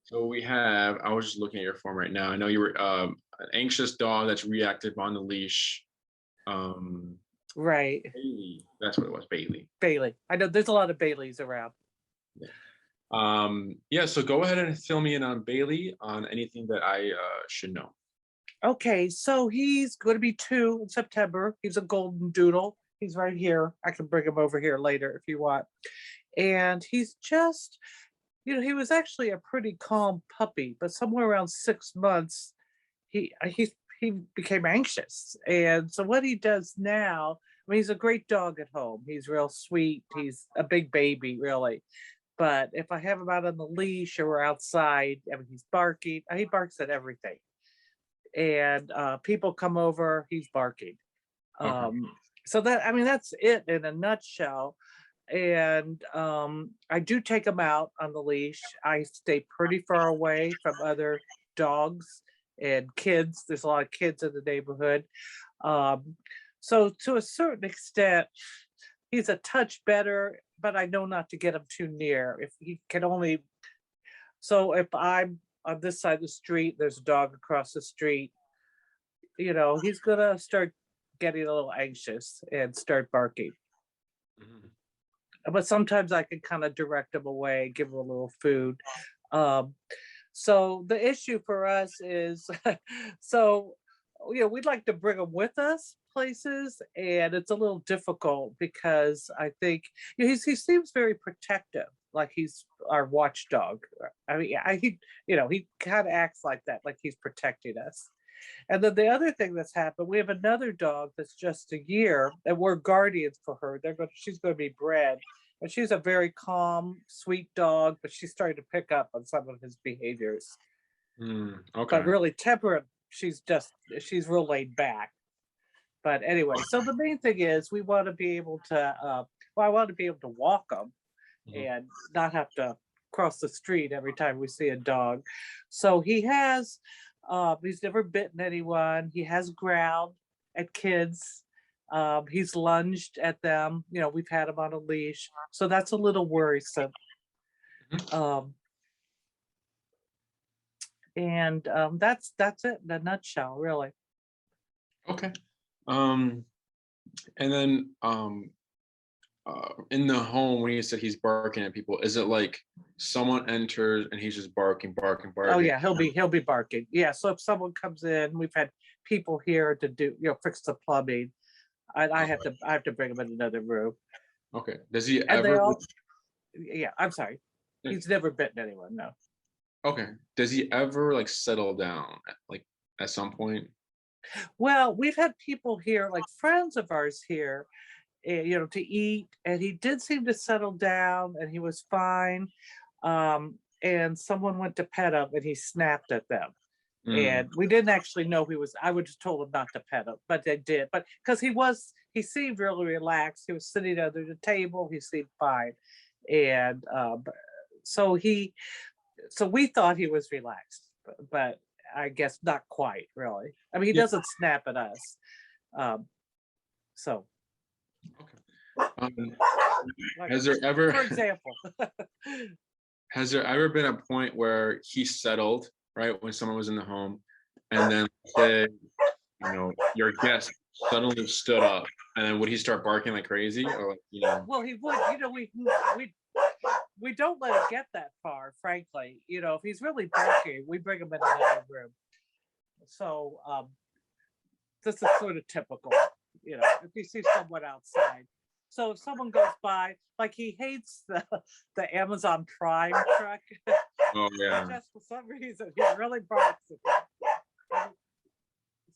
So we have, I was just looking at your form right now. I know you were an anxious dog that's reactive on the leash. Um, Right. Bailey, that's what it was, Bailey. Bailey. I know there's a lot of Baileys around. Yeah. Yeah, so go ahead and fill me in on Bailey on anything that I should know. Okay, so he's going to be 2 in September. He's a golden doodle. He's right here. I can bring him over here later if you want. And he's just, he was actually a pretty calm puppy, but somewhere around 6 months, he became anxious. And so what he does now, I mean, he's a great dog at home. He's real sweet. He's a big baby, really. But if I have him out on the leash or we're outside, I mean, he's barking. He barks at everything. And people come over, he's barking. Okay. So that, I mean, that's it in a nutshell. And I do take him out on the leash. I stay pretty far away from other dogs and kids. There's a lot of kids in the neighborhood. Um, so to a certain extent, he's a touch better, but I know not to get him too near. If he can only, so if I'm on this side of the street, there's a dog across the street, he's gonna start getting a little anxious and start barking. Mhm. But sometimes I can kind of direct him away, give him a little food. Um, so the issue for us is, so we'd like to bring him with us places, and it's a little difficult because I think he seems very protective, like he's our watchdog. I mean, he kind of acts like that, like he's protecting us. And then the other thing that's happened, we have another dog that's just a year, and we're guardians for her. She's going to be bred, and she's a very calm, sweet dog, but she's starting to pick up on some of his behaviors. But Okay. really temperate, she's real laid back. But anyway, so the main thing is we want to be able to, I want to be able to walk them Mhm. and not have to cross the street every time we see a dog. So he's never bitten anyone. He has growled at kids. He's lunged at them. We've had him on a leash, so that's a little worrisome. Mhm. Um, and that's it in a nutshell, really. Okay. Um, and then in the home, when you said he's barking at people, is it like someone enters and he's just barking, barking, Oh barking? yeah, he'll be barking. Yeah, so if someone comes in, we've had people here to do fix the plumbing. I have to bring him in another room, Okay. Does he and they ever? all. Yeah, I'm sorry. He's never bitten anyone. No. Okay. Does he ever like settle down like at some point? Well, we've had people here, like friends of ours here, to eat, and he did seem to settle down, and he was fine. And someone went to pet him, and he snapped at them. Mm, And we didn't actually know he was. I would just told him not to pet him, but they did. But because he seemed really relaxed. He was sitting under the table. He seemed fine, and so he, so we thought he was relaxed, but I guess not quite really. I mean, he yeah. doesn't snap at us. Um, so, Okay. Um, like has there ever for example, has there ever been a point where he settled, right, when someone was in the home, and then say, your guest suddenly stood up, and then would he start barking like crazy, or like, well, he would. We don't let it get that far, frankly. If he's really barking, we bring him in another room. So this is sort of typical, if you see someone outside. So if someone goes by, like he hates the Amazon Prime truck, Oh he yeah. just for some reason he really barks at them.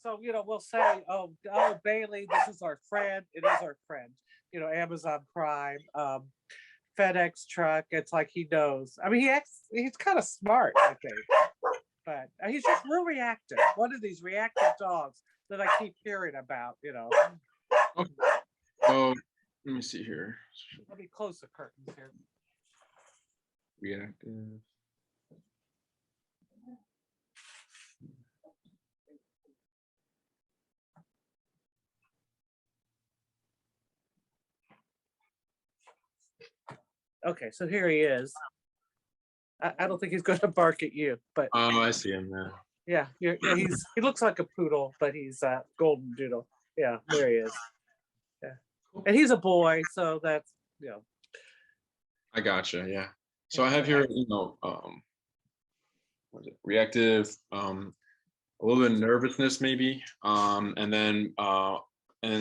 So we'll say, oh Bailey, this is our friend. It is our friend. Amazon Prime, FedEx truck. It's like he knows. I mean, he's kind of smart, I think, but he's just real reactive. One of these reactive dogs that I keep hearing about. Okay. So let me see here. Let me close the curtains here. Reactive. Okay, so here he is. I don't think he's going to bark at you, but Oh, I see him now. yeah, yeah, he looks like a poodle, but he's a golden doodle. Yeah, there he is. Yeah, and he's a boy, so that's I gotcha. Yeah. So yeah, I have but here, what is it? Reactive, a little bit of nervousness maybe, and then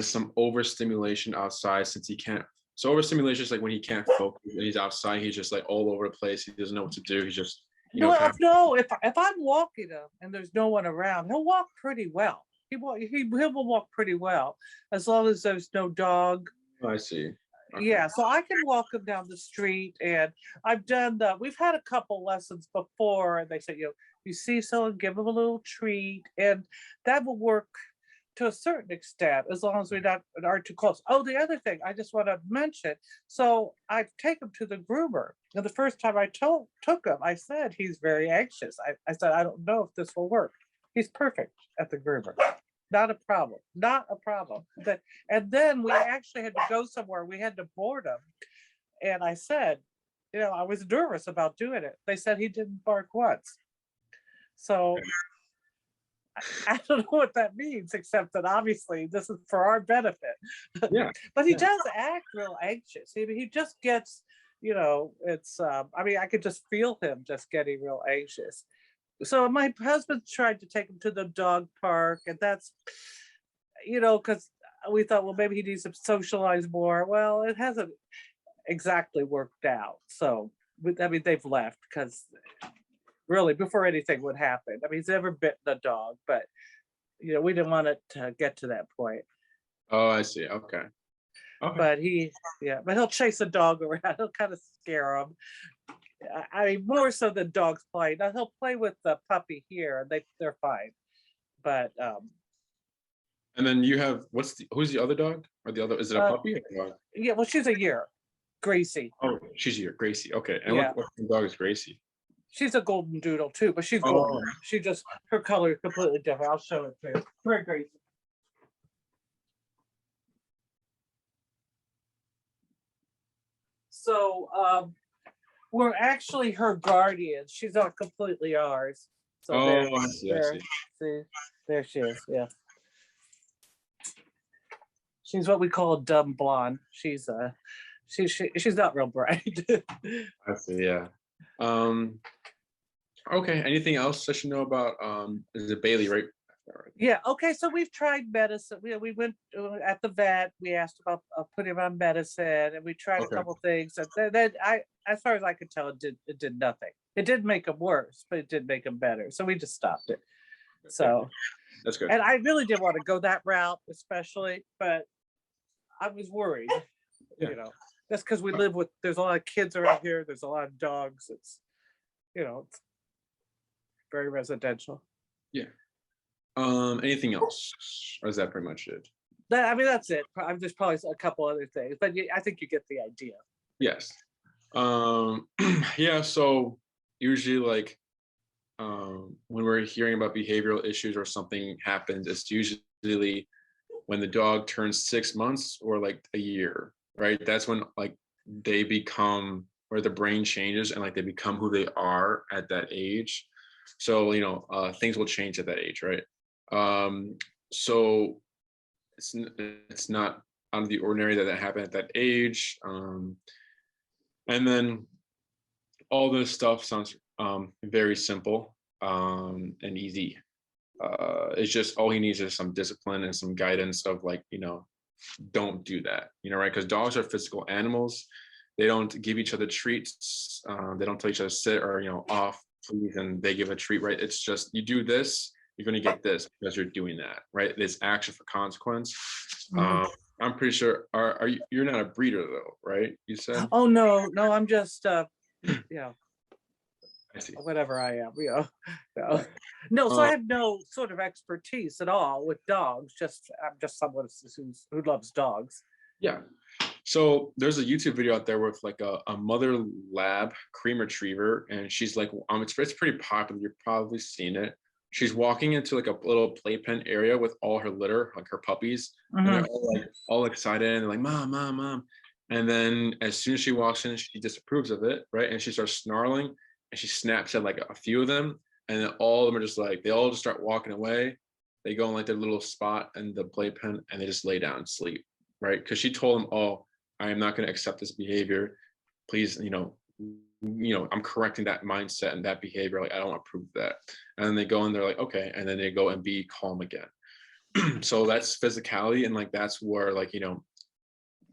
some overstimulation outside since he can't. So overstimulation is like when he can't focus and he's outside, he's just like all over the place. He doesn't know what to do. He's just, no, kind of. no. If I'm walking him and there's no one around, he'll walk pretty well. He will walk pretty well as long as there's no dog. Oh, I see. Okay. Yeah, so I can walk him down the street, and I've done that. We've had a couple lessons before, and they said, you see someone, give them a little treat, and that will work to a certain extent as long as we aren't too close. Oh, the other thing I just want to mention. So I take him to the groomer, and the first time I took him, I said he's very anxious. I said I don't know if this will work. He's perfect at the groomer. Not a problem. Not a problem. And then we actually had to go somewhere. We had to board him. And I said, I was nervous about doing it. They said he didn't bark once. So I don't know what that means, except that obviously this is for our benefit. Yeah. But he does act real anxious. He just gets, it's, I could just feel him just getting real anxious. So my husband tried to take him to the dog park, and that's, because we thought, well, maybe he needs to socialize more. Well, it hasn't exactly worked out. So, they've left because really before anything would happen. He's never bitten a dog, but, we didn't want it to get to that point. Oh, I see. Okay. But but he'll chase a dog around. He'll kind of scare him. More so than dogs play. Now he'll play with the puppy here, and they're fine. But and then you have who's the other dog? Or the other, is it a puppy or a dog? Yeah, well, she's a year, Gracie. Oh, she's a year, Gracie. Okay, and Yeah. what dog is Gracie? She's a golden doodle too, but she's golden. She just her color is completely different. I'll show it to you. Come here, Gracie. So we're actually her guardians. She's not completely ours. So I see. See, there she is. Yeah, she's what we call a dumb blonde. She's not real bright. I see. Yeah. Okay. Anything else I should know about? Is it Bailey, right? Yeah. Okay. So we've tried medicine. We went at the vet. We asked about putting him on medicine, and we tried a couple things. And then as far as I could tell, it did nothing. It didn't make him worse, but it did make him better. So we just stopped it. So that's good. And I really didn't want to go that route, especially, but I was worried. That's because we live with. There's a lot of kids around here. There's a lot of dogs. It's it's very residential. Yeah. Anything else? Or is that pretty much it? That's it. There's probably a couple other things, but I think you get the idea. Yes. Yeah. So usually, when we're hearing about behavioral issues or something happens, it's usually when the dog turns 6 months or like a year, right? That's when they become, where the brain changes and they become who they are at that age. So things will change at that age, right? So it's not out of the ordinary that happened at that age. And then all this stuff sounds very simple and easy. It's just all he needs is some discipline and some guidance of don't do that, right? Because dogs are physical animals. They don't give each other treats. They don't tell each other sit or off, please, and they give a treat, right? It's just you do this, you're going to get this because you're doing that, right? It's action for consequence. Mm-hmm. I'm pretty sure. You're not a breeder though, right? You said. Oh no, I'm just I see. Whatever I am, No, so I have no sort of expertise at all with dogs. I'm just someone who loves dogs. Yeah. So there's a YouTube video out there with a mother lab cream retriever, and she's it's pretty popular. You've probably seen it. She's walking into a little playpen area with all her litter, her puppies, mm-hmm. and they're all excited, and they're like, "Mom, mom, mom." And then as soon as she walks in, she disapproves of it, right? And she starts snarling, and she snaps at like a few of them, and then all of them are just like, they all just start walking away. They go in like their little spot in the playpen and they just lay down and sleep, right? Because she told them, oh, I am not going to accept this behavior. Please, I'm correcting that mindset and that behavior. Like, I don't approve of that. And then they go and they're like, okay. And then they go and be calm again. So that's physicality. And like, that's where like,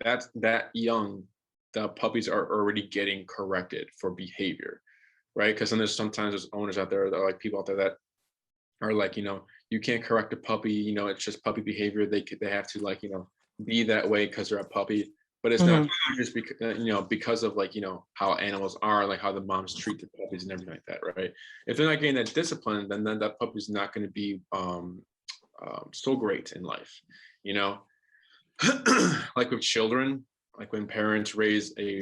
that's that young, the puppies are already getting corrected for behavior, right? Because then sometimes there's owners out there, that are like people out there that are like, you can't correct a puppy, it's just puppy behavior. They have to like, be that way because they're a puppy. But it's not just because of like, how animals are, like how the moms treat the puppies and everything like that, right? If they're not getting that discipline, then that puppy's not going to be so great in life, like with children, like when parents raise a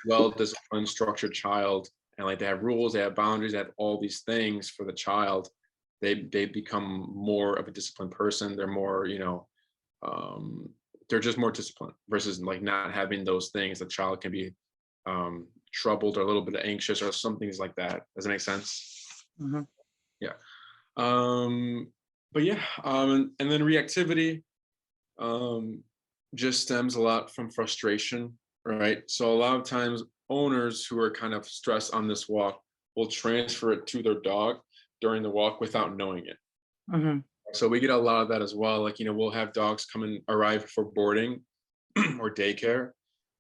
well-disciplined, structured child, and like they have rules, they have boundaries, they have all these things for the child, they become more of a disciplined person. They're more, they're just more disciplined versus like not having those things. The child can be troubled or a little bit anxious or some things like that. Does it make sense? Mm-hmm. Yeah. But yeah, and then reactivity just stems a lot from frustration, right? So a lot of times owners who are kind of stressed on this walk will transfer it to their dog during the walk without knowing it. Mm-hmm. So we get a lot of that as well. Like, we'll have dogs come and arrive for boarding or daycare.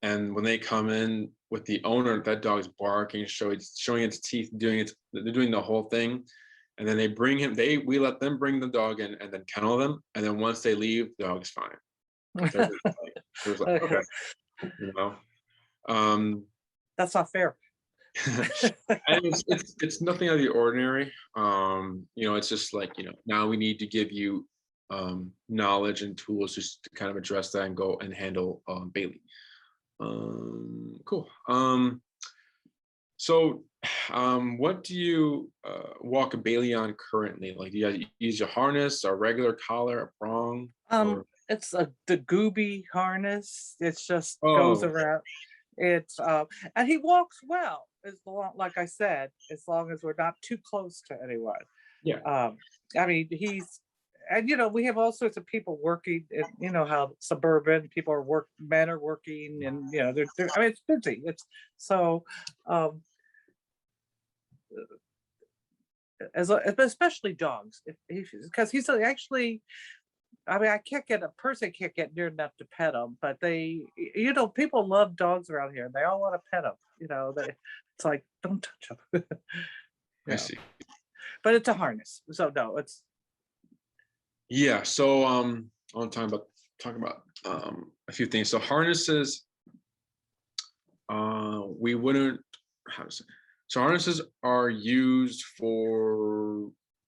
And when they come in with the owner, that dog's barking, showing its teeth, they're doing the whole thing. And then they bring him, we let them bring the dog in and then kennel them. And then once they leave, the dog's fine. It was like, okay, That's not fair. And it's nothing out of the ordinary. It's just like, now we need to give you knowledge and tools just to kind of address that and go and handle Bailey. Cool. So what do you walk a Bailey on currently? Like, do you use a harness, a regular collar, a prong? It's the Gooby harness. It just goes around. It's and he walks well, as long, like I said, as long as we're not too close to anyone. Yeah. I mean, we have all sorts of people working, and how suburban people are men are working, and they're I mean, it's busy. It's so especially dogs, because he's actually, I mean, a person can't get near enough to pet them, but people love dogs around here. They all want to pet them. It's like, don't touch them. I see. But it's a harness, so no, it's. Yeah. So I want to talk about a few things. So harnesses, we wouldn't. How to say? So harnesses are used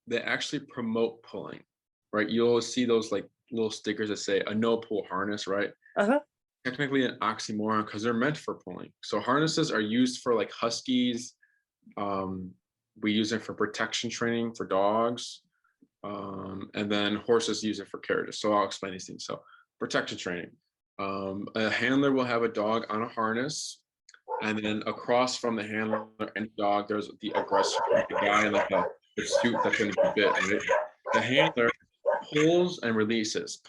they actually promote pulling. Right, you'll see those like little stickers that say a no pull harness, right? Technically an oxymoron because they're meant for pulling. So harnesses are used for like huskies. We use it for protection training for dogs, and then horses use it for carriages. So I'll explain these things. So protection training. A handler will have a dog on a harness, and then across from the handler and dog, there's the aggressor, the guy in like the suit that's going to be bit. Right? The handler pulls and releases,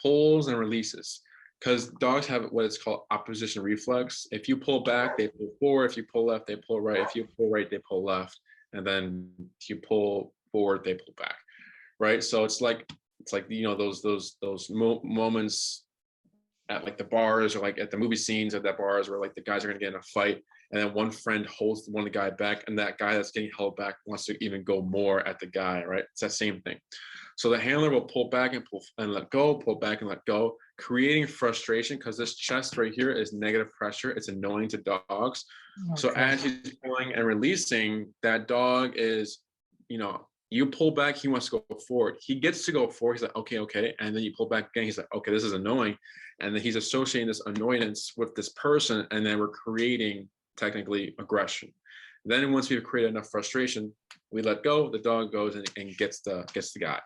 because dogs have what is called opposition reflex. If you pull back, they pull forward. If you pull left, they pull right. If you pull right, they pull left. And then if you pull forward, they pull back, right? So it's like those moments at like the bars or like at the movie scenes at that bars where like the guys are gonna get in a fight, and then one friend holds one guy back, and that guy that's getting held back wants to even go more at the guy, right? It's that same thing. So the handler will pull back and pull and let go, pull back and let go, creating frustration because this chest right here is negative pressure. It's annoying to dogs. Okay. So as he's pulling and releasing, that dog is, you pull back, he wants to go forward. He gets to go forward. He's like, okay. And then you pull back again. He's like, okay, this is annoying. And then he's associating this annoyance with this person. And then we're creating technically aggression. Then once we've created enough frustration, we let go, the dog goes and gets the guy.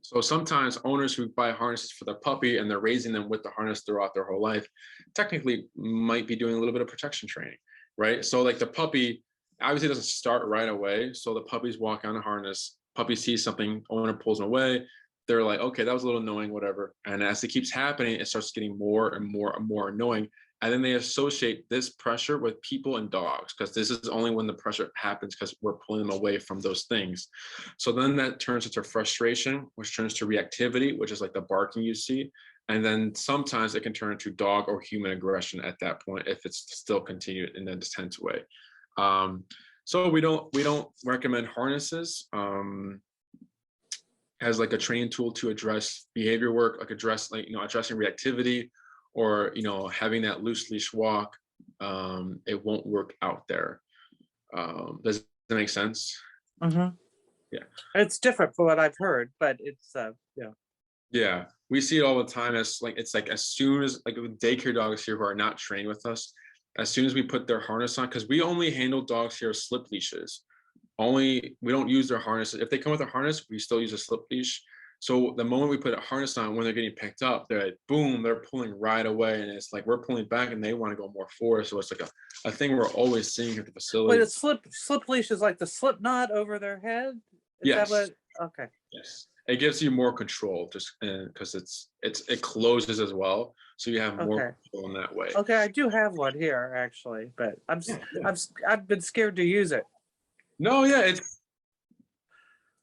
So sometimes owners who buy harnesses for their puppy and they're raising them with the harness throughout their whole life, technically might be doing a little bit of protection training, right? So like the puppy, obviously it doesn't start right away. So the puppies walk on a harness, puppy sees something, owner pulls them away. They're like, okay, that was a little annoying, whatever. And as it keeps happening, it starts getting more and more and more annoying. And then they associate this pressure with people and dogs, because this is only when the pressure happens because we're pulling them away from those things. So then that turns into frustration, which turns to reactivity, which is like the barking you see. And then sometimes it can turn into dog or human aggression at that point if it's still continued in a intense way. So we don't recommend harnesses as like a training tool to address behavior work, like addressing reactivity, or having that loose leash walk. It won't work out there. Does that make sense? Mm-hmm. Yeah, It's different from what I've heard, but it's yeah. Yeah, we see it all the time. It's like as soon as like with daycare dogs here who are not trained with us, as soon as we put their harness on, because we only handle dogs here as slip leashes. We don't use their harnesses. If they come with a harness, we still use a slip leash. So the moment we put a harness on, when they're getting picked up, they're like, boom, they're pulling right away. And it's like we're pulling back and they want to go more forward. So it's like a thing we're always seeing at the facility. Wait, a slip leash is like the slip knot over their head? Is yes. that what? Okay. Yes. It gives you more control just because it closes as well. So you have more control in that way. Okay, I do have one here actually, but I've been scared to use it. No, yeah,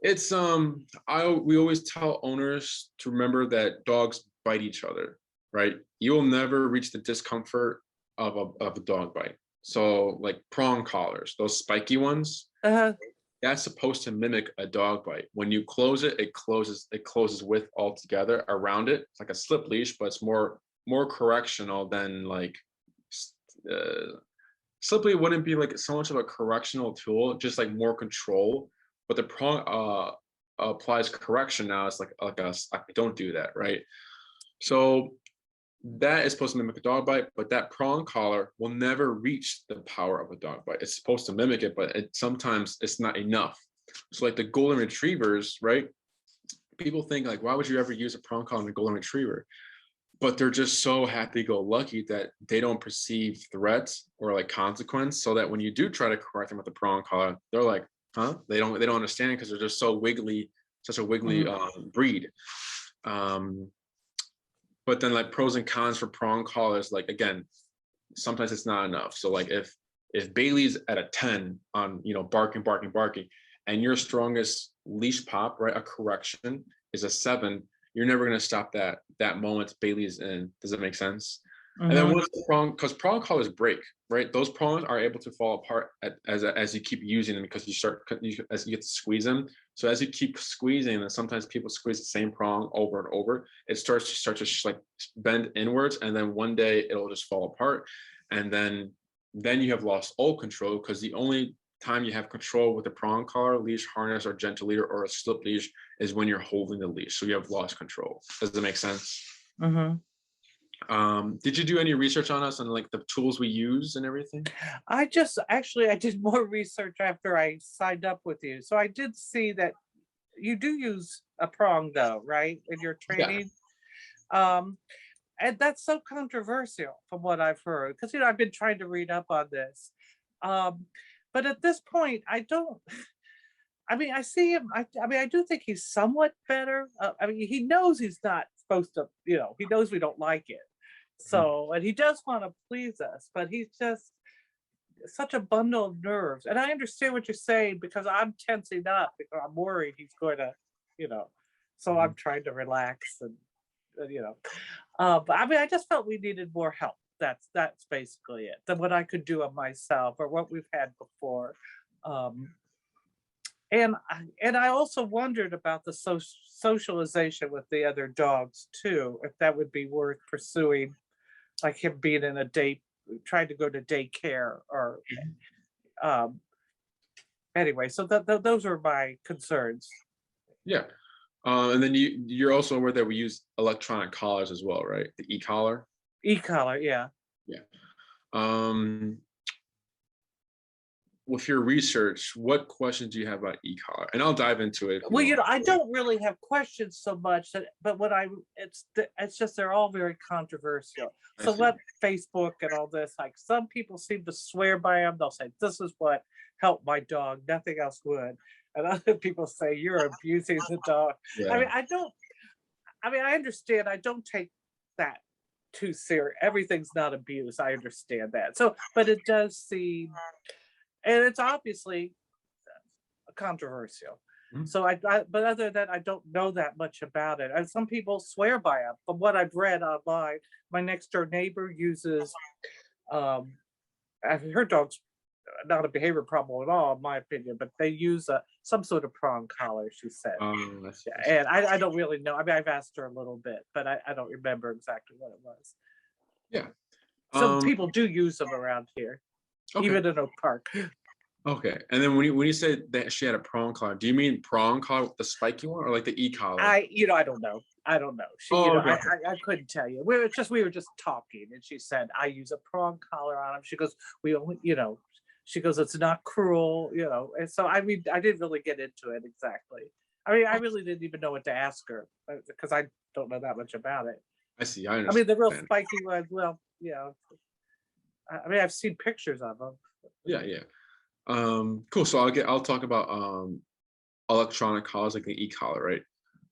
we always tell owners to remember that dogs bite each other, right? You will never reach the discomfort of a dog bite. So like prong collars, those spiky ones, that's supposed to mimic a dog bite. When you close it, it closes with all together around it. It's like a slip leash, but it's more correctional than like slip leash wouldn't be like so much of a correctional tool, just like more control. But the prong applies correction now. It's like don't do that, right? So that is supposed to mimic a dog bite, but that prong collar will never reach the power of a dog bite. It's supposed to mimic it, but sometimes it's not enough. So like the golden retrievers, right? People think like, why would you ever use a prong collar on a golden retriever? But they're just so happy-go-lucky that they don't perceive threats or like consequence, so that when you do try to correct them with the prong collar, they're like, huh? They don't understand because they're just so wiggly, such a wiggly breed. But then like pros and cons for prong collars, like again, sometimes it's not enough. So like if Bailey's at a 10 on barking, and your strongest leash pop, right, a correction is a 7, you're never going to stop that moment Bailey's in. Does it make sense? And then once the because prong collars break, right? Those prongs are able to fall apart as you keep using them, because as you get to squeeze them. So as you keep squeezing, and sometimes people squeeze the same prong over and over, it starts to like bend inwards, and then one day it'll just fall apart, and then you have lost all control, because the only time you have control with a prong collar, leash, harness, or gentle leader, or a slip leash is when you're holding the leash. So you have lost control. Does that make sense? Did you do any research on us and like the tools we use and everything? I did more research after I signed up with you. So I did see that you do use a prong though, right? In your training. Yeah. And that's so controversial from what I've heard, because I've been trying to read up on this. But at this point, I see him. I do think he's somewhat better. He knows he's not supposed to, he knows we don't like it. So, and he does want to please us, but he's just such a bundle of nerves. And I understand what you're saying, because I'm tensing up because I'm worried he's going to, so I'm trying to relax and but I just felt we needed more help. That's basically it, than what I could do of myself or what we've had before. And I also wondered about the socialization with the other dogs too, if that would be worth pursuing, like him being in trying to go to daycare or anyway. So those are my concerns. Yeah. And then you're also aware that we use electronic collars as well, right? The e-collar. E-collar, yeah. Yeah. with your research, what questions do you have about e-collar? And I'll dive into it. Well, I don't really have questions so much, but it's just they're all very controversial. So what Facebook and all this, like some people seem to swear by them. They'll say, "This is what helped my dog. Nothing else would," and other people say, "You're abusing the dog." I mean, Yeah. I don't. I mean, I understand. I don't take that too serious. Everything's not abuse. I understand that. So, but it does seem, and it's obviously controversial. Mhm. So but other than that, I don't know that much about it. And some people swear by it. From what I've read online, my next door neighbor uses, um, her dog's not a behavior problem at all, in my opinion, but they use some sort of prong collar, she said. I see. And I don't really know. I mean, I've asked her a little bit, but I don't remember exactly what it was. Yeah. So people do use them around here, Okay. even in Oak Park. Okay. And then when you said that she had a prong collar, do you mean prong collar with the spiky one or like the e-collar? I don't know. I don't know. She, Okay. I couldn't tell you. We were just talking, and she said I use a prong collar on him. She goes, we only, she goes, it's not cruel, And so I mean, I didn't really get into it exactly. I mean, I really didn't even know what to ask her because I don't know that much about it. I see. I I mean, the real understand. spiky ones. Well, I mean, I've seen pictures of them. Yeah. Cool. So I'll talk about electronic collars like the e-collar, right?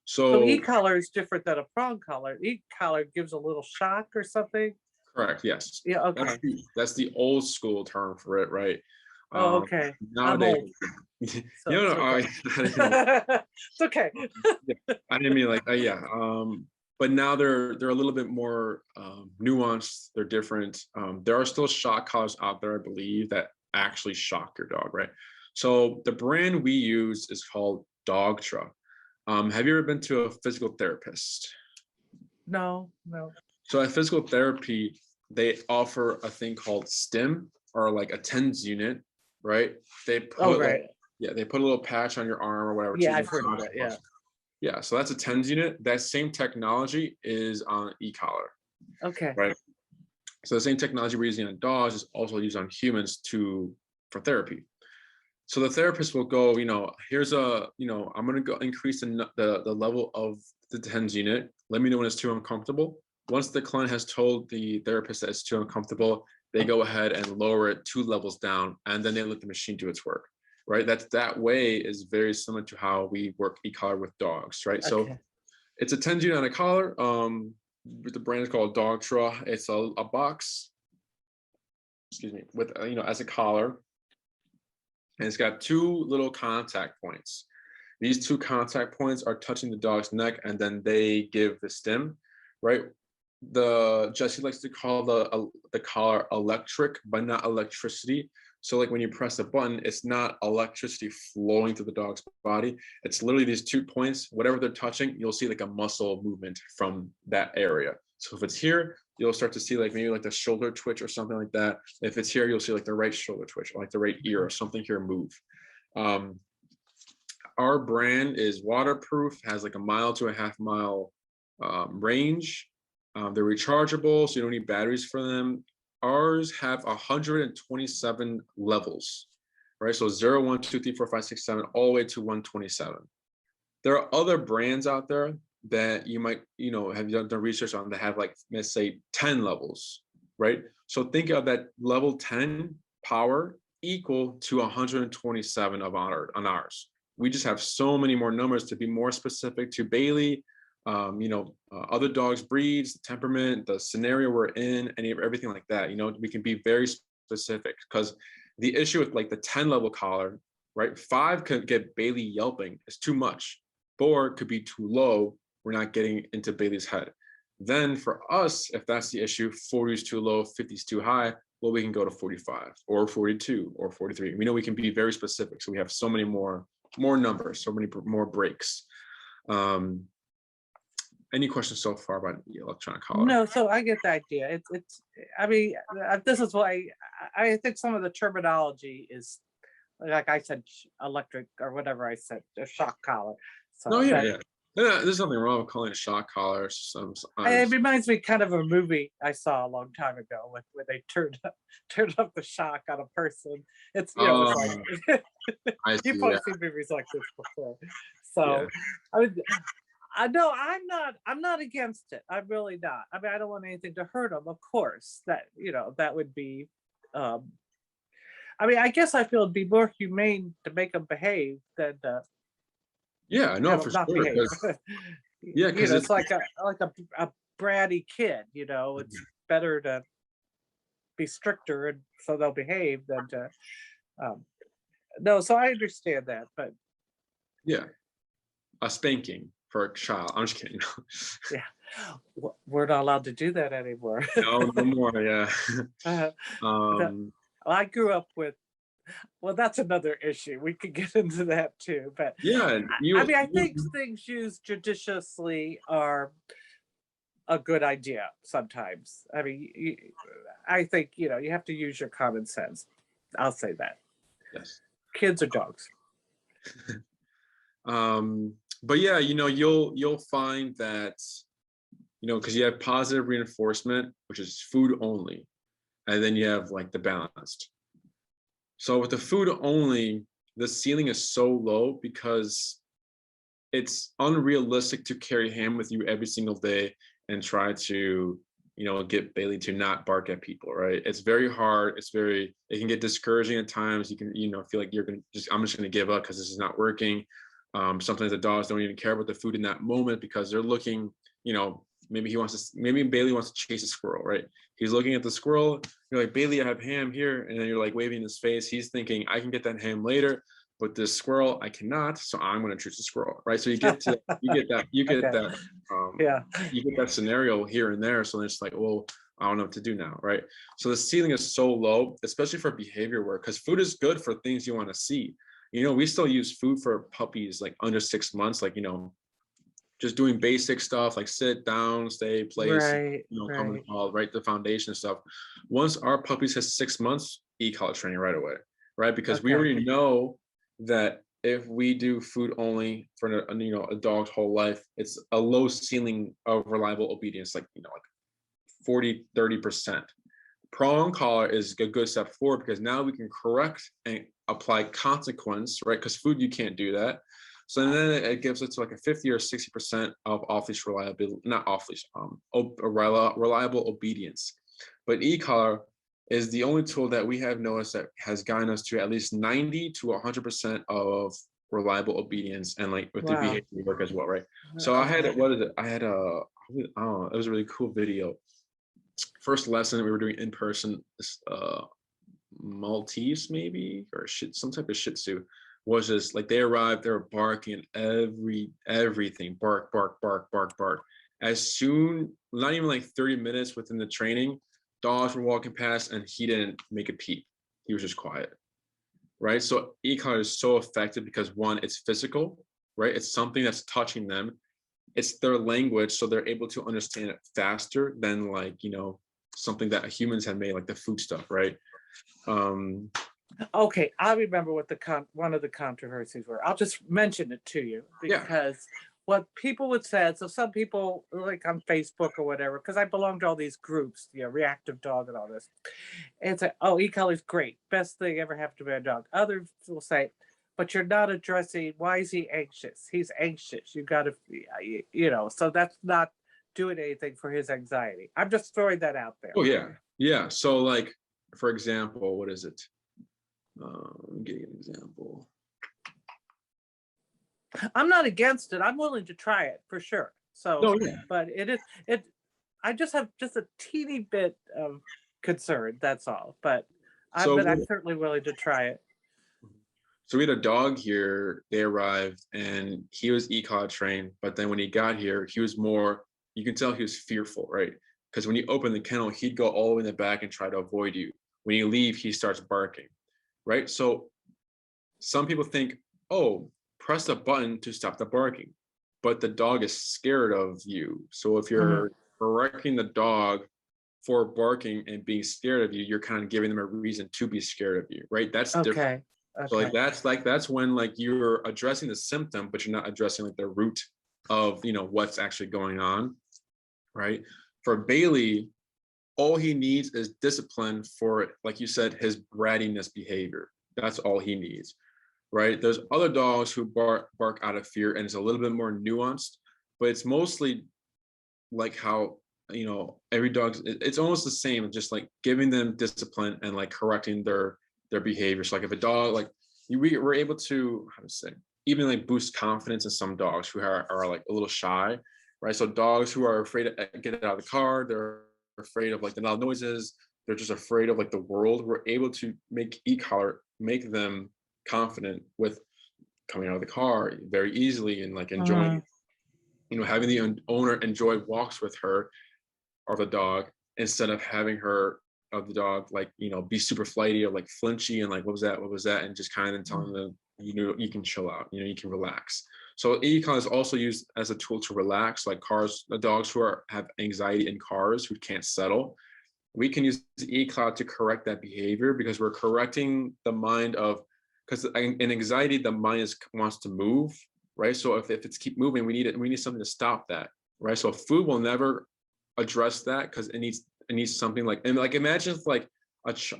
So So e-collar is different than a prong collar. E-collar gives a little shock or something. correct, yes. Yeah. Okay. That's the old school term for it, right? Oh, okay. I'm Nowadays, old, so no, it's okay. I didn't know. It's okay. Yeah, I didn't mean like yeah. But now they're a little bit more nuanced. They're different. There are still shock collars out there, I believe, that actually shock your dog, right? So the brand we use is called Dogtra. Have you ever been to a physical therapist? No. So at physical therapy, they offer a thing called stim or like a TENS unit, right? They Oh, put right. they put a little patch on your arm or whatever. Yeah, I've heard of it. Yeah. Yeah, so that's a TENS unit. That same technology is on e-collar, Okay. right? So the same technology we're using on dogs is also used on humans for therapy. So the therapist will go, here's I'm gonna go increase the level of the TENS unit. Let me know when it's too uncomfortable. Once the client has told the therapist that it's too uncomfortable, they go ahead and lower it 2 levels down, and then they let the machine do its work, right? That way is very similar to how we work e-collar with dogs, right? So Okay. it's a TENS unit on a collar. The brand is called Dogtra. It's a box, excuse me, with as a collar, and it's got 2 little contact points. These 2 contact points are touching the dog's neck, and then they give the stim, right? Jesse likes to call the collar electric, but not electricity. So like when you press a button, it's not electricity flowing through the dog's body. It's literally these 2 points. Whatever they're touching, you'll see like a muscle movement from that area. So if it's here, you'll start to see like maybe like the shoulder twitch or something like that. If it's here, you'll see like the right shoulder twitch or like the right ear or something here move. Our brand is waterproof, has like a 1.5 mile range. They're rechargeable, so you don't need batteries for them. Ours have 127 levels, right? So 0, 1, 2, 3, 4, 5, 6, 7, all the way to 127. There are other brands out there that you might, have done research on that have like, let's say 10 levels, right? So think of that level 10 power equal to 127 on ours. We just have so many more numbers to be more specific to Bailey, other dogs' breeds, the temperament, the scenario we're in, everything like that. We can be very specific because the issue with like the 10 level collar, right? 5 could get Bailey yelping. It's too much. 4 could be too low. We're not getting into Bailey's head. Then for us, if that's the issue, 40 is too low, 50 is too high, well, we can go to 45 or 42 or 43. We know we can be very specific. So we have so many more numbers, so many more breaks. Any questions so far about the electronic collar? No, so I get the idea. It's. I mean, this is why I think some of the terminology is, like I said, electric or whatever I said, a shock collar. So No, yeah. There's nothing wrong with calling it a shock collar. It reminds me kind of a movie I saw a long time ago with where they turned up the shock on a person. It's it's like I you've see. probably Yeah, seen movies like this before. yeah, So I mean, I know I'm not against it. I'm really not. I mean, I don't want anything to hurt them, of course. That would be I mean, I guess I feel it'd be more humane to make them behave than yeah. No, have them for not sure. behave. Yeah, because It's like a bratty kid. It's better to be stricter and so they'll behave than to. Um, no, so I understand that, but yeah, a spanking for a child. I'm just kidding. yeah, we're not allowed to do that anymore. No, no more. Yeah. uh, that, um. I grew up with. Well, that's another issue. We could get into that too, but Yeah. I mean, I think things used judiciously are a good idea sometimes. I mean, I think you have to use your common sense. I'll say that. Yes. Kids are dogs. But yeah, you'll find that because you have positive reinforcement, which is food only, and then you have like the balanced. So with the food only, the ceiling is so low because it's unrealistic to carry him with you every single day and try to get Bailey to not bark at people, right? It's very hard. It can get discouraging at times. You can feel like I'm just gonna give up because this is not working. Sometimes the dogs don't even care about the food in that moment because they're looking, maybe Bailey wants to chase a squirrel, right? He's looking at the squirrel. You're like, Bailey, I have ham here. And then you're like waving in his face. He's thinking, I can get that ham later, but this squirrel, I cannot. So I'm going to choose the squirrel, right? So you get that, Okay. Yeah. you get that scenario here and there. So it's like, well, I don't know what to do now, right? So the ceiling is so low, especially for behavior work, because food is good for things you want to see. We still use food for puppies like under 6 months, like, just doing basic stuff like sit down, stay, place, Right. come and Right. call, right? The foundation stuff. Once our puppies hit 6 months, e-collar training right away, right? Because we Okay. already know that if we do food only for a dog's whole life, it's a low ceiling of reliable obedience, like 40-30%. Prong collar is a good step forward because now we can correct and apply consequence, right? Because food, you can't do that. So then it gives us like a 50 or 60% of off-leash reliability, not off-leash, reliable obedience. But e-collar is the only tool that we have noticed that has gotten us to at least 90 to 100% of reliable obedience and like with the behavior work as well, right? So I had, what is it? I had I don't know, it was a really cool video. First lesson we were doing in person, this Maltese maybe, or some type of Shih Tzu, was just like they arrived, they were barking everything, bark, bark, bark, bark, bark. As soon, not even like 30 minutes within the training, dogs were walking past and he didn't make a peep. He was just quiet, right? So e-collar is so effective because one, it's physical, right? It's something that's touching them. It's their language, so they're able to understand it faster than like, something that humans have made, like the food stuff, right? Okay, I remember what one of the controversies were. I'll just mention it to you because what people would say. So some people, like on Facebook or whatever, because I belong to all these groups, reactive dog and all this, and say, "Oh, e-collar's great, best thing ever happened to my dog." Others will say, "But you're not addressing why is he anxious? He's anxious. You got to, so that's not doing anything for his anxiety." I'm just throwing that out there. Oh yeah. So like, for example, what is it? Give you an example. I'm not against it. I'm willing to try it for sure. So, but I just have just a teeny bit of concern. That's all. But I'm certainly willing to try it. So we had a dog here. They arrived and he was e-collar trained, but then when he got here, he was more. You can tell he was fearful, right? Because when you open the kennel, he'd go all the way in the back and try to avoid you. When you leave, he starts barking, right? So some people think, oh, press the button to stop the barking, but the dog is scared of you. So if you're correcting the dog for barking and being scared of you, you're kind of giving them a reason to be scared of you, right? That's different. So that's when like you're addressing the symptom, but you're not addressing like the root of, you know, what's actually going on, right? For Bailey, all he needs is discipline for, like you said, his brattiness behavior. That's all he needs, right? There's other dogs who bark out of fear, and it's a little bit more nuanced, but it's mostly like how, you know, every dog, it's almost the same, just like giving them discipline and like correcting their behavior. So like if a dog, like we're able to, how to say, even like boost confidence in some dogs who are like a little shy, right? So dogs who are afraid to get out of the car, they're afraid of like the loud noises, they're just afraid of like the world. We're able to make e-collar, make them confident with coming out of the car very easily and like enjoying, you know, having the owner enjoy walks with her or the dog, instead of having her of the dog like, you know, be super flighty or like flinchy and like what was that, and just kind of telling them, you know, you can chill out, you know, you can relax. So e-collar is also used as a tool to relax, like cars, the dogs who have anxiety in cars who can't settle. We can use e-collar to correct that behavior, because we're correcting the mind of, because in anxiety the mind wants to move, right? So if it's keep moving, we need something to stop that, right? So food will never address that, because it needs something like, and like imagine if like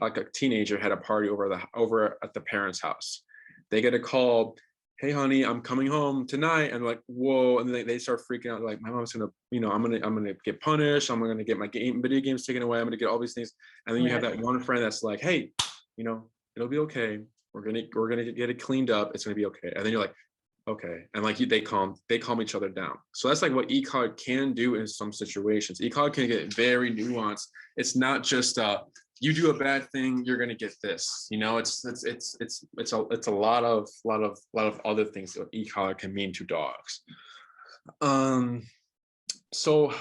like a teenager had a party over at the parents' house. They get a call, hey honey, I'm coming home tonight, and like, whoa, and then they start freaking out, like my mom's gonna, you know, I'm gonna get punished, I'm gonna get my video games taken away, I'm gonna get all these things. And then you have that one friend that's like, hey, you know, it'll be okay, we're gonna get it cleaned up, it's gonna be okay. And then you're like, okay, and like they calm each other down. So that's like what e-collar can do in some situations. E-collar can get very nuanced. It's not just you do a bad thing, you're gonna get this. You know, it's a lot of other things that e-collar can mean to dogs. So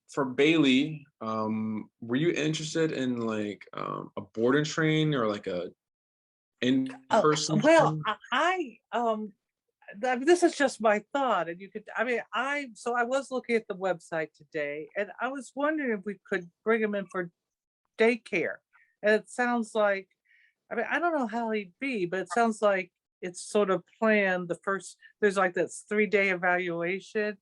for Bailey, were you interested in like a board and train or like a in-person? Well, this is just my thought, and you could, I mean, so I was looking at the website today, and I was wondering if we could bring him in for daycare. And it sounds like, I mean, I don't know how he'd be, but it sounds like it's sort of planned. There's like this 3-day evaluation.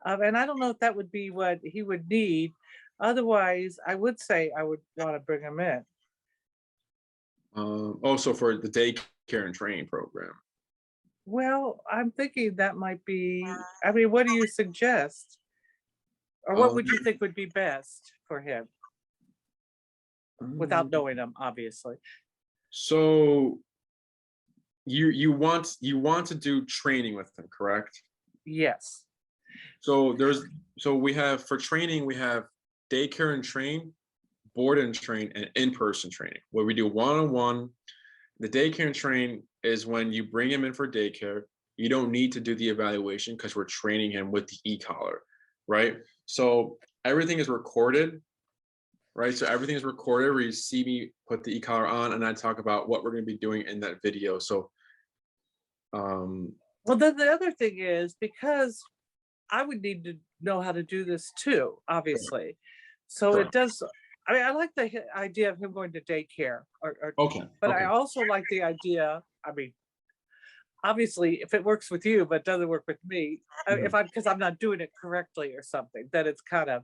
And I don't know if that would be what he would need. Otherwise, I would say I would want to bring him in. Also for the daycare and training program. Well, I'm thinking that might be, I mean, what do you suggest? Or what would you think would be best for him? Without knowing him, obviously. So you want to do training with him, correct? Yes. So we have, for training, we have daycare and train, board and train, and in-person training, where we do one-on-one. The daycare and train is when you bring him in for daycare. You don't need to do the evaluation because we're training him with the e-collar, right? So everything is recorded, right? So everything is recorded where you see me put the e-collar on and I talk about what we're going to be doing in that video. So, well, then the other thing is, because I would need to know how to do this too, obviously. So it does, I mean, I like the idea of him going to daycare, but I also like the idea, I mean, obviously, if it works with you, but doesn't work with me, because I'm not doing it correctly or something, then it's kind of,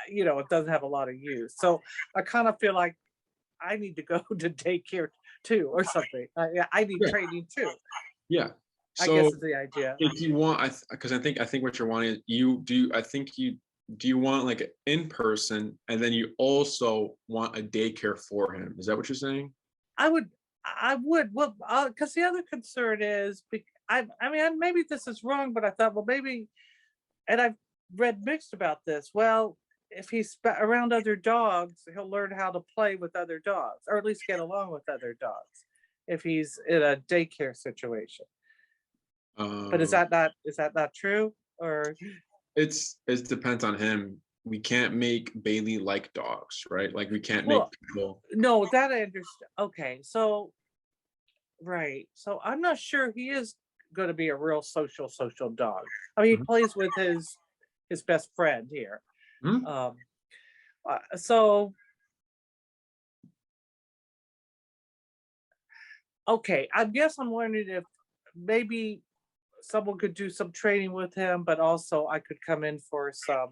you know, it doesn't have a lot of use. So I kind of feel like I need to go to daycare too or something. I need training too. Yeah. So, I guess is the idea. If you want, because I think what you're wanting, do you want like in person, and then you also want a daycare for him? Is that what you're saying? I would. Well, because the other concern is, I mean, maybe this is wrong, but I thought, well, maybe, and I've read mixed about this. Well, if he's around other dogs, he'll learn how to play with other dogs, or at least get along with other dogs, if he's in a daycare situation. But is that not true? Or it depends on him. We can't make Bailey like dogs, right? Like we can't make people. No, that I understand. Okay, so right. So I'm not sure he is going to be a real social dog. I mean, he plays with his best friend here. So okay, I guess I'm wondering if maybe someone could do some training with him, but also I could come in for some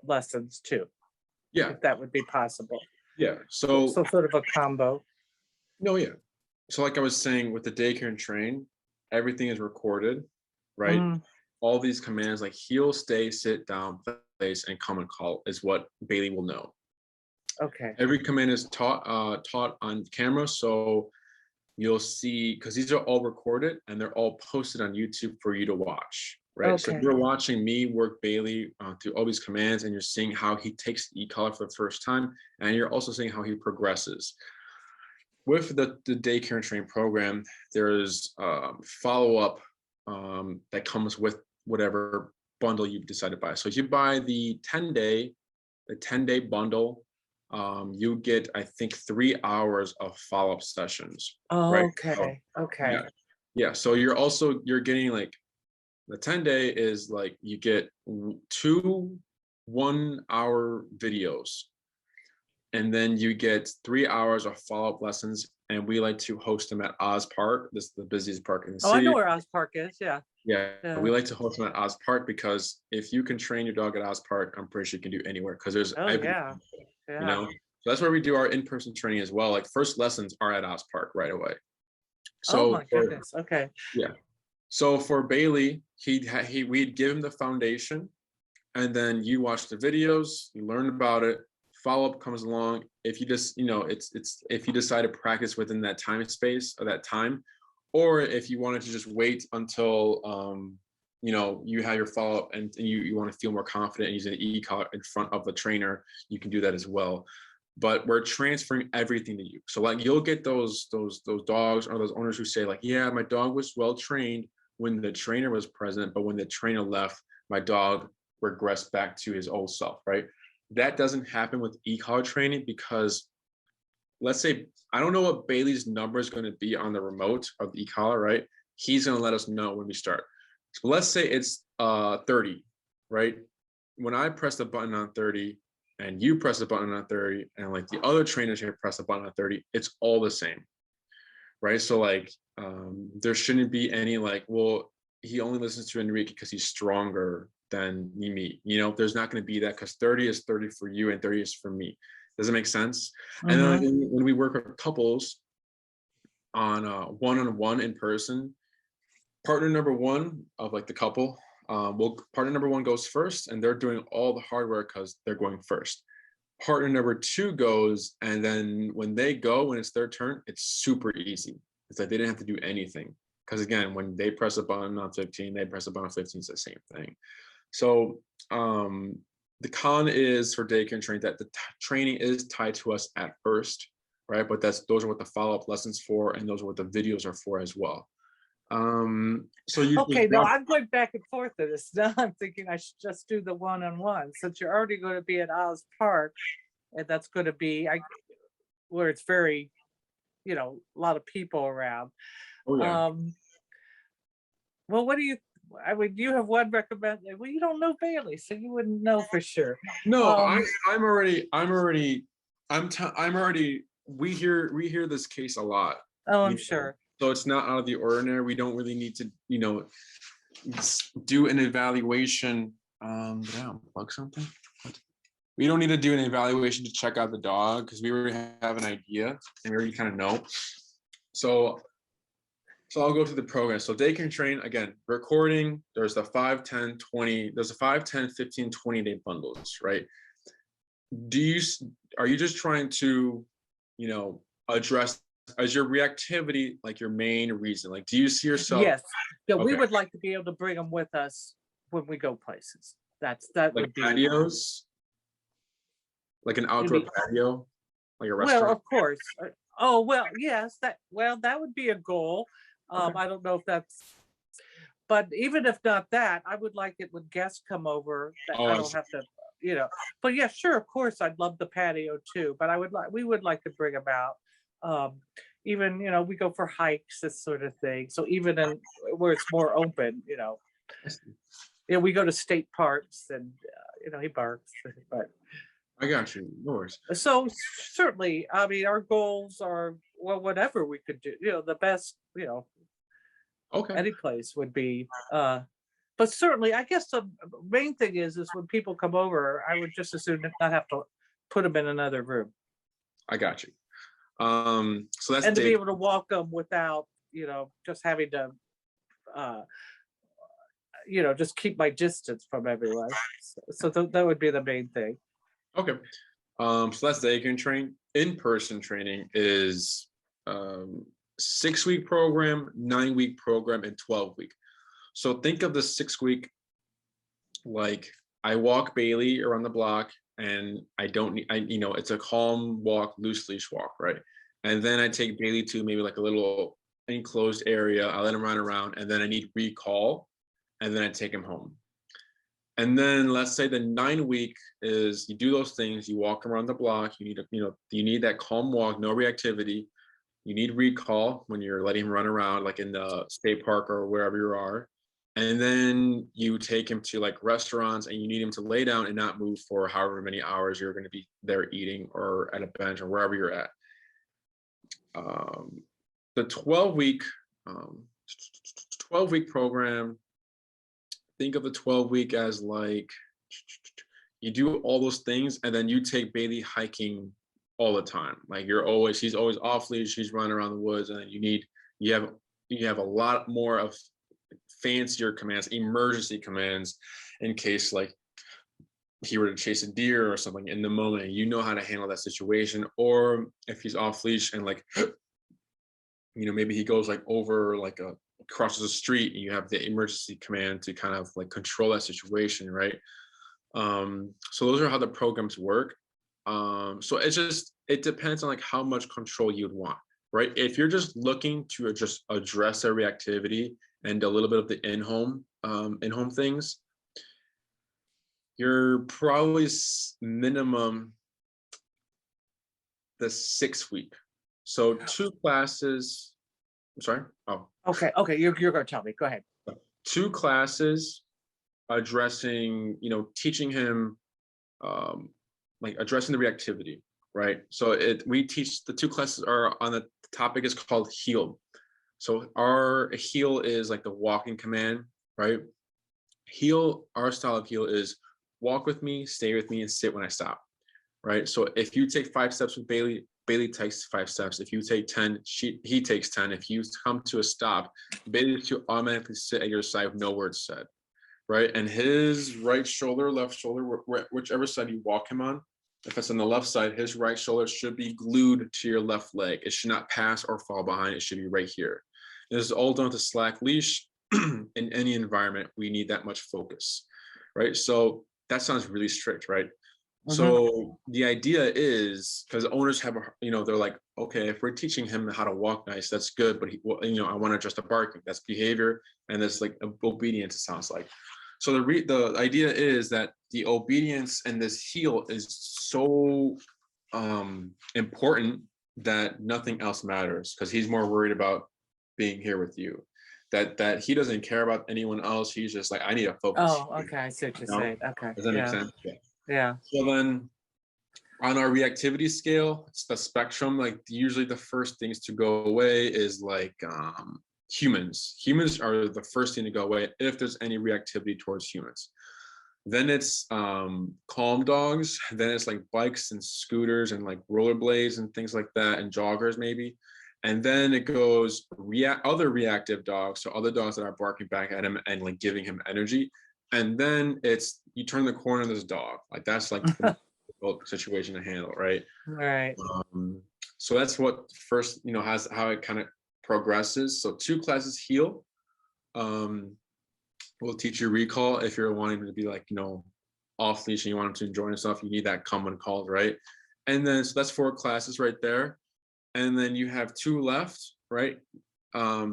lessons too, Yeah, if that would be possible. yeah. So So sort of a combo. no, yeah. So like I was saying with the daycare and train, everything is recorded, right? Mhm. All these commands like heel, stay, sit, down, place, and come and call is what Bailey will know. Okay. Every command is taught on camera, so you'll see because these are all recorded and they're all posted on YouTube for you to watch, right? So if Okay. you're watching me work Bailey through all these commands and you're seeing how he takes the e-collar for the first time, and you're also seeing how he progresses. With the daycare and train program, there's follow-up that comes with whatever bundle you decide to buy. So if you buy the 10-day bundle, you get, I think, 3 hours of follow-up sessions, right? So, Okay. Okay. yeah. Yeah. So you're getting like the 10-day is like you get 2 1-hour videos, and then you get 3 hours of follow-up lessons. And we like to host them at Oz Park. This is the busiest park in the Oh, I city. know where Oz Park is. Yeah. Yeah, Yeah. we like to host them at Oz Park because if you can train your dog at Oz Park, I'm pretty sure you can do anywhere because there's Oh everything, yeah. you Yeah. know. So that's where we do our in-person training as well. Like first lessons are at Oz Park right away. Oh So my goodness. Okay. yeah. So for Bailey, we'd give him the foundation, and then you watch the videos, you learn about it. Follow-up comes along. If you just, it's if you decide to practice within that time space or that time, or if you wanted to just wait until you have your follow-up and you want to feel more confident using an e-collar in front of the trainer, you can do that as well. But we're transferring everything to you. So like you'll get those dogs or those owners who say like, yeah, my dog was well trained when the trainer was present, but when the trainer left, my dog regressed back to his old self, right? That doesn't happen with e-collar training because let's say, I don't know what Bailey's number is going to be on the remote of the e-collar, right? He's going to let us know when we start. So let's say it's 30, right? When I press the button on 30 and you press the button on 30 and like the other trainers here press the button on 30, it's all the same, right? So like there shouldn't be any like, well, he only listens to Enrique because he's stronger than me. There's not going to be that because 30 is 30 for you and 30 is for me. Does it make sense? And then like, when we work with couples on one-on-one in person, partner number one of like the couple, partner number one goes first and they're doing all the hard work because they're going first. Partner number two goes, and then when it's their turn, it's super easy. It's like they didn't have to do anything. Because again, when they press a button on 15, they press a button on 15, it's the same thing. So the con is for daycare and training that the training is tied to us at first, right? But those are what the follow-up lessons for, and those are what the videos are for as well. So you Okay, no, I'm going back and forth to this. Now I'm thinking I should just do the one-on-one since you're already going to be at Oz Park, and that's going to be where it's very, a lot of people around. Oh yeah. Well, what do you? I mean, you have one recommend. Well, you don't know Bailey, so you wouldn't know for sure. No, I'm already. We hear this case a lot. Oh, I'm sure. So it's not out of the ordinary. We don't really need to, do an evaluation. Plug something. We don't need to do an evaluation to check out the dog because we already have an idea and we already kind of know. So I'll go through the program. So daycare and train, again, recording, there's the 5, 10, 20, there's a 5, 10, 15, 20-day bundles, right? Are you just trying to, address, is your reactivity like your main reason? Like, do you see yourself? Yes. Yeah, we Okay. would like to be able to bring them with us when we go places. That Like would be patios? Like an outdoor patio? Like a restaurant? Well, of course. Oh, well, yes, that would be a goal. Okay. I don't know if that's, but even if not that, I would like it when guests come over that I don't have to, but yeah, sure, of course, I'd love the patio too, but we would like to bring them out. Even, we go for hikes, this sort of thing. So even where it's more open, we go to state parks and, he barks, but. I got you. No worries. So certainly, I mean, our goals are, well, whatever we could do, the best, Okay, Any place would be, but certainly, I guess the main thing is when people come over, I would just as soon not have to put them in another room, I got you. So that's and to be day. able to walk them without, just having to, uh, just keep my distance from everyone. So that would be the main thing. Okay. So that's daycare train. In-person training is 6-week program, 9-week program, and 12-week. So think of the 6-week like I walk Bailey around the block, and I don't need, it's a calm walk, loose leash walk, right? And then I take Bailey to maybe like a little enclosed area. I let him run around, and then I need recall, and then I take him home. And then let's say the 9-week is you do those things, you walk around the block, you need that calm walk, no reactivity. You need recall when you're letting him run around, like in the state park or wherever you are. And then you take him to like restaurants, and you need him to lay down and not move for however many hours you're going to be there eating or at a bench or wherever you're at. The 12-week 12-week program, think of the 12-week as like you do all those things, and then you take Bailey hiking all the time. Like she's always off leash, she's running around the woods, and you have a lot more of fancier commands, emergency commands, in case like he were to chase a deer or something in the moment, you know how to handle that situation. Or if he's off leash and like maybe he goes like over like crosses the street, and you have the emergency command to kind of like control that situation, right? So those are how the programs work. So it depends on like how much control you'd want, right? If you're just looking to just address a reactivity and a little bit of the in-home things, you're probably minimum the 6-week. So 2 classes. I'm sorry. Oh, Okay. You're going to tell me. Go ahead. 2 classes addressing, teaching him, like addressing the reactivity, right? So we teach, the 2 classes are on the topic is called heal. So our heal is like the walking command, right? Our style of heal is walk with me, stay with me, and sit when I stop, right? So if you take 5 steps with Bailey, Bailey takes 5 steps. If you take 10, he takes 10. If you come to a stop, Bailey to automatically sit at your side with no words said, right? And his right shoulder, left shoulder, whichever side you walk him on, if it's on the left side, his right shoulder should be glued to your left leg. It should not pass or fall behind. It should be right here. This is all done with a slack leash. In any environment, we need that much focus, right? So that sounds really strict, right? So the idea is, because owners have they're like, okay, if we're teaching him how to walk nice, that's good, but I want to adjust the barking, that's behavior, and that's like obedience, it sounds like. So the idea is that the obedience and this heal is so important that nothing else matters, because he's more worried about being here with you. That he doesn't care about anyone else. He's just like, I need to focus. Oh, okay. I see what you're saying. Okay. Does that make sense? Yeah. So then on our reactivity scale, it's the spectrum. Like usually the first things to go away is like humans. Humans are the first thing to go away if there's any reactivity towards humans. Then it's calm dogs. Then it's like bikes and scooters and like rollerblades and things like that, and joggers maybe. And then it goes other reactive dogs, so other dogs that are barking back at him and like giving him energy. And then it's you turn the corner of this dog. Like that's like the difficult situation to handle, right? Right. So that's what first, has how it kind of progresses. So 2 classes heal. We'll teach you recall if you're wanting to be like, off leash and you want him to enjoy himself. You need that come when called, right? And then so that's 4 classes right there. And then you have 2 left, right?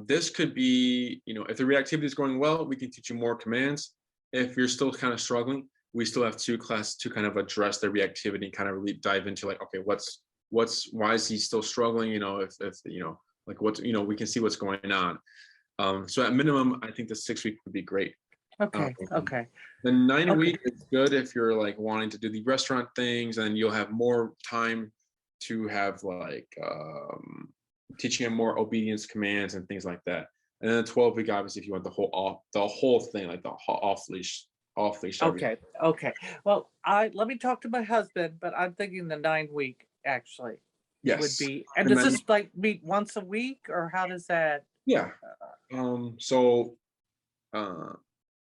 This could be, if the reactivity is going well, we can teach you more commands. If you're still kind of struggling, we still have 2 classes to kind of address the reactivity and kind of really dive into like, okay, why is he still struggling? Like we can see what's going on. So at minimum, I think the 6-week would be great. Okay. Okay. The 9-week is good if you're like wanting to do the restaurant things, and you'll have more time to have like teaching him more obedience commands and things like that. And then the 12-week, obviously, if you want the whole thing, like the off leash everything. Okay. Well, let me talk to my husband, but I'm thinking the 9-week actually would Yes. be. And And does then this like meet once a week, or how does that? yeah. So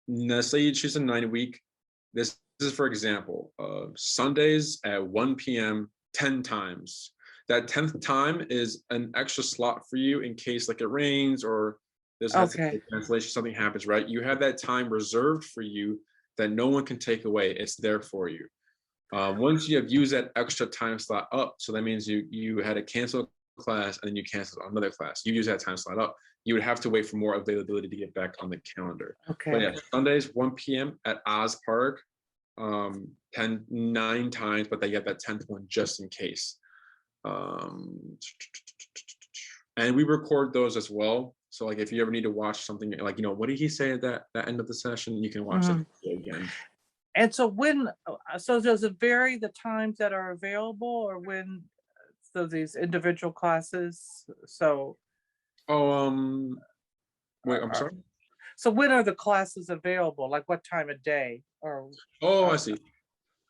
let's say you choose a 9-week. This is for example, Sundays at 1 p.m. 10 times. That 10th time is an extra slot for you in case like it rains or there's has to be Okay. a cancellation, something happens, right? You have that time reserved for you that no one can take away. It's there for you. Once you have used that extra time slot up, so that means you had a canceled class and then you canceled another class. You use that time slot up. You would have to wait for more availability to get back on the calendar. But Okay. yeah, Sundays 1 p.m. at Oz Park, 9 times, but they get that 10th one just in case. And we record those as well. So like if you ever need to watch something like, what did he say at that end of the session? You can watch it again. And so so does it vary the times that are available, or when, so these individual classes? So, Oh, wait, I'm are- sorry. so when are the classes available? Like what time of day, Oh, I or, see.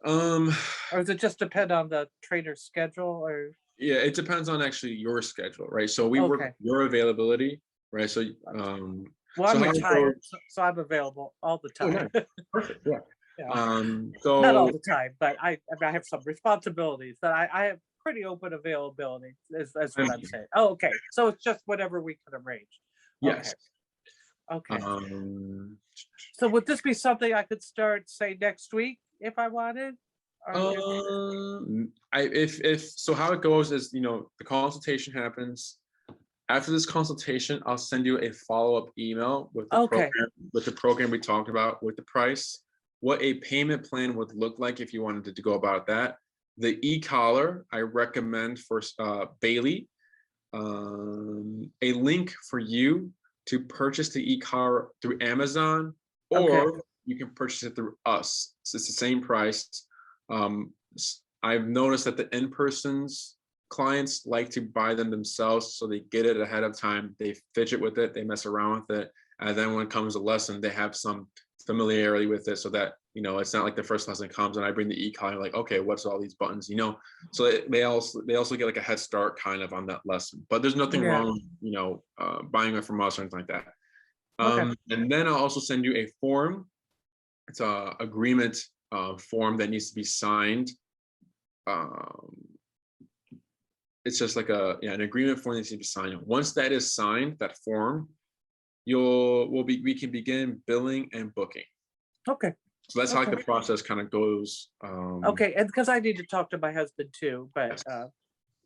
or does it just depend on the trainer's schedule, or? Yeah, it depends on actually your schedule, right? So we work Okay. your availability, right? So Well, so I'm how it retired, goes, so I'm available all the oh, time. nice. Perfect. Yeah. Yeah. Not all So the time, but I have some responsibilities, but I have pretty open availability, is what I'm saying. Oh, okay. So it's just whatever we can arrange. Okay. yes. Okay. Um, So would this be something I could start, say, next week if I wanted? Or if so how it goes is, the consultation happens. After this consultation, I'll send you a follow-up email okay. with the program we talked about, with the price, what a payment plan would look like if you wanted to go about that. The e-collar I recommend for Bailey, a link for you to purchase the e-collar through Amazon, Okay. or you can purchase it through us. So it's the same price. I've noticed that the in-persons clients like to buy them themselves, so they get it ahead of time. They fidget with it, they mess around with it, and then when it comes a lesson, they have some familiarity with it, so that it's not like the first lesson comes and I bring the e-collar, like, okay, what's all these buttons, so they also get like a head start kind of on that lesson. But there's nothing Yeah. wrong, buying it from us or anything like that. Okay. And then I'll also send you a form. It's a agreement form that needs to be signed. It's just like an agreement form that needs to be signed. Once that is signed, that form, we can begin billing and booking. Okay. So that's how like Okay. the process kind of goes. Okay. And because I need to talk to my husband too, but Yes.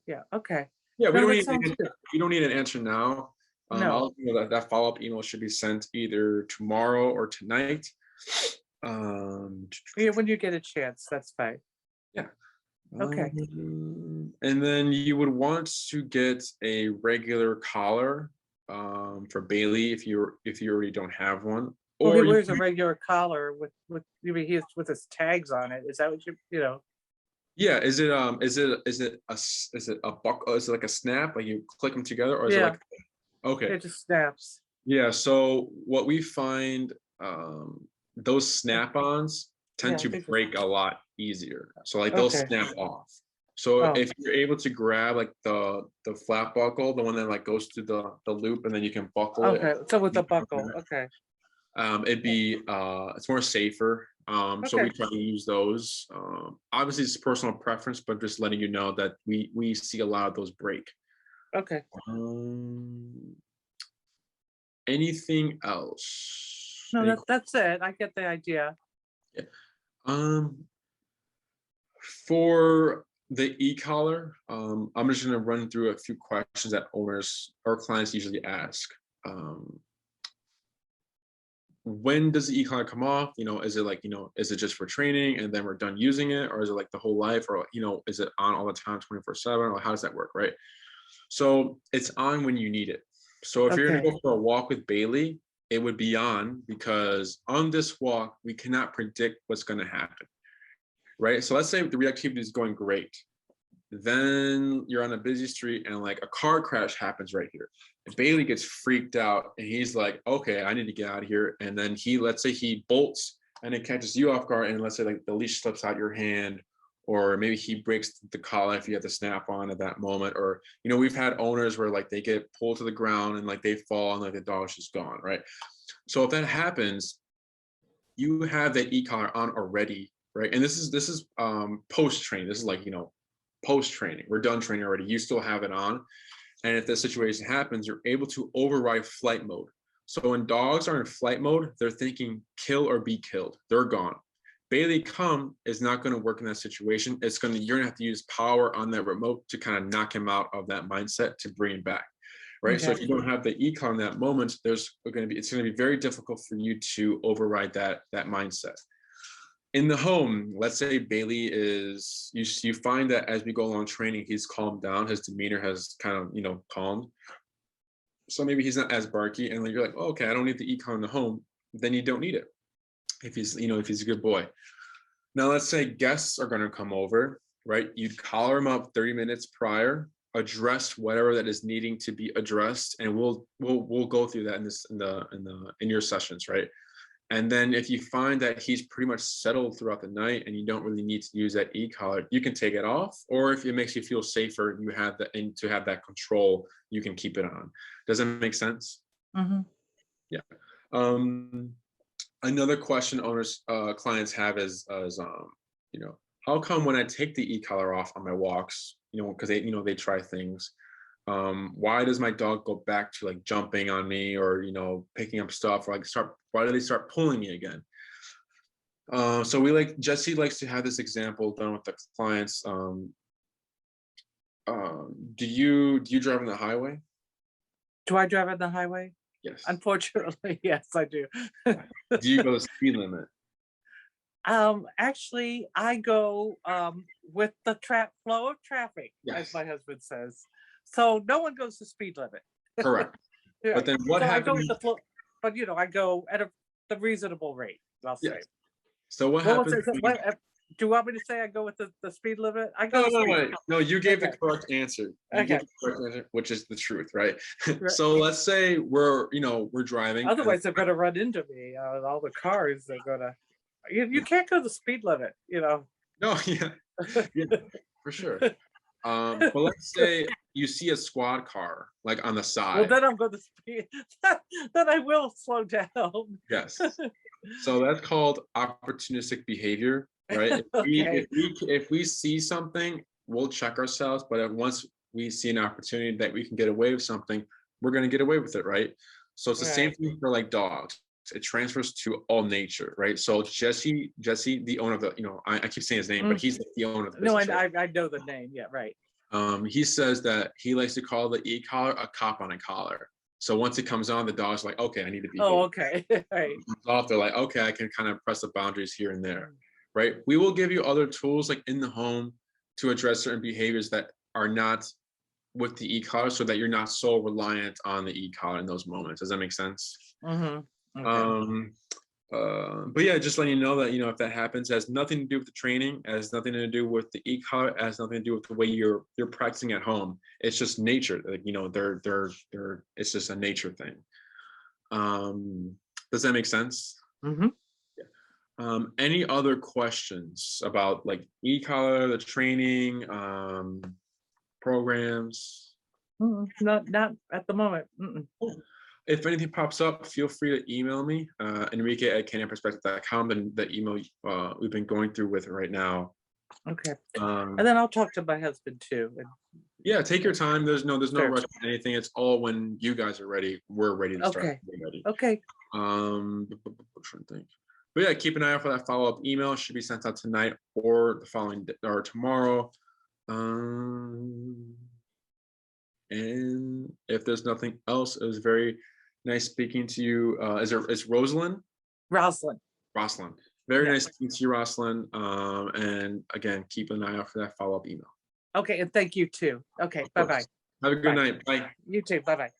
yeah. Okay. Yeah, No, that sounds good. we don't need an answer now. No. That follow-up email should be sent either tomorrow or tonight. Yeah, when you get a chance, that's fine. Yeah. Okay. And then you would want to get a regular collar for Bailey if you already don't have one. Well, he Or wears a regular collar with you mean with his tags on it. Is that what you know? yeah, is it a buckle? Is it like a snap? Like you click them together, or is it Yeah. like okay? It just snaps. Yeah. So what we find, those snap-ons tend Yeah, to they just break a lot easier. So like they'll okay. snap off. So Oh, if you're able to grab like the flat buckle, the one that like goes through the loop, and then you can buckle it. okay. So with the buckle. Okay. It'd be it's more safer. So Okay. we try to use those. Obviously it's personal preference, but just letting you know that we see a lot of those break. Okay. Anything else? No, that's it. I get the idea. Yeah. For the e-collar, I'm just going to run through a few questions that owners or clients usually ask. When does the e-collar come off? Is it like, is it just for training and then we're done using it? Or is it like the whole life? Or, is it on all the time, 24/7? Or how does that work, right? So it's on when you need it. So if you're going Okay. to go for a walk with Bailey, it would be on, because on this walk, we cannot predict what's going to happen, right? So let's say the reactivity is going great. Then you're on a busy street and like a car crash happens right here. And Bailey gets freaked out and he's like, okay, I need to get out of here. And then let's say he bolts and it catches you off guard. And let's say like the leash slips out your hand, or maybe he breaks the collar if you have the snap on at that moment. Or, you know, we've had owners where like they get pulled to the ground and like they fall and like the dog's just gone, right? So if that happens, you have that e-collar on already, right? And this is post-training. This is like, you know, post-training. We're done training already. You still have it on. And if this situation happens, you're able to override flight mode. So when dogs are in flight mode, they're thinking kill or be killed. They're gone. Bailey come is not going to work in that situation. You're gonna have to use power on that remote to kind of knock him out of that mindset to bring him back. Right. Okay. So if you don't have the e-collar in that moment, it's going to be very difficult for you to override that mindset. In the home, let's say Bailey is, you find that as we go along training, he's calmed down, his demeanor has kind of, you know, calmed. So maybe he's not as barky, and then you're like, oh, okay, I don't need the e-collar in the home. Then you don't need it if he's a good boy. Now, let's say guests are going to come over, right? You'd collar him up 30 minutes prior, address whatever that is needing to be addressed, and we'll go through that in your sessions, right? And then if you find that he's pretty much settled throughout the night and you don't really need to use that e-collar, you can take it off. Or if it makes you feel safer, and to have that control, you can keep it on. Does that make sense? Mm-hmm. Yeah. Another question clients have is you know, how come when I take the e-collar off on my walks, you know, because they try things, why does my dog go back to like jumping on me, or, you know, picking up stuff, or like why do they start pulling me again? So Jesse likes to have this example done with the clients. Do you drive on the highway? Do I drive on the highway? Yes. Unfortunately, yes, I do. Do you go the speed limit? Actually, I go with the flow of traffic, yes, as my husband says. So no one goes the speed limit. Correct. Yeah. But then what happens? I go with the flow, but you know, I go at the reasonable rate, I'll say. Yes. So what happens? Do you want me to say I go with the speed limit? I go. No, no. You gave the correct answer. You gave the correct answer, which is the truth, right? So let's say we're driving. Otherwise, they're going to run into me. All the cars are going to. You can't go the speed limit, you know. No, yeah, for sure. But let's say you see a squad car like on the side. Well, then I'm going to speed. Then I will slow down. Yes. So that's called opportunistic behavior, right? Okay. If we see something, we'll check ourselves. But once we see an opportunity that we can get away with something, we're going to get away with it, right? So it's the same thing for like dogs. It transfers to all nature, right? So Jesse, the owner of the, you know, I keep saying his name, but he's the owner of the business. No, I know the name. Yeah, right. He says that he likes to call the e-collar a cop on a collar. So once it comes on, the dog's like, okay, I need to be. Oh, okay. Right. Off, they're like, okay, I can kind of press the boundaries here and there, right? We will give you other tools like in the home to address certain behaviors that are not with the e-collar, so that you're not so reliant on the e-collar in those moments. Does that make sense? Mm-hmm. Okay. But yeah, just letting you know that, you know, if that happens, it has nothing to do with the training, it has nothing to do with the e-collar, it has nothing to do with the way you're practicing at home. It's just nature. Like, you know, it's just a nature thing. Does that make sense? Mm-hmm. Yeah. Any other questions about like e-collar, the training, programs? Not at the moment. If anything pops up, feel free to email me, Enrique@caninaperspective.com, the email we've been going through with right now. Okay. And then I'll talk to my husband too. Yeah, take your time. There's no rush to anything. It's all when you guys are ready, we're ready to start. Okay. But yeah, keep an eye out for that follow-up email. It should be sent out tonight or the following or tomorrow. And if there's nothing else, it was very nice speaking to you. Is Rosalind? Rosalind. Very nice speaking to you, Rosalind. And again, keep an eye out for that follow-up email. Okay, and thank you too. Okay, bye-bye. Have a good night. Bye. You too. Bye-bye.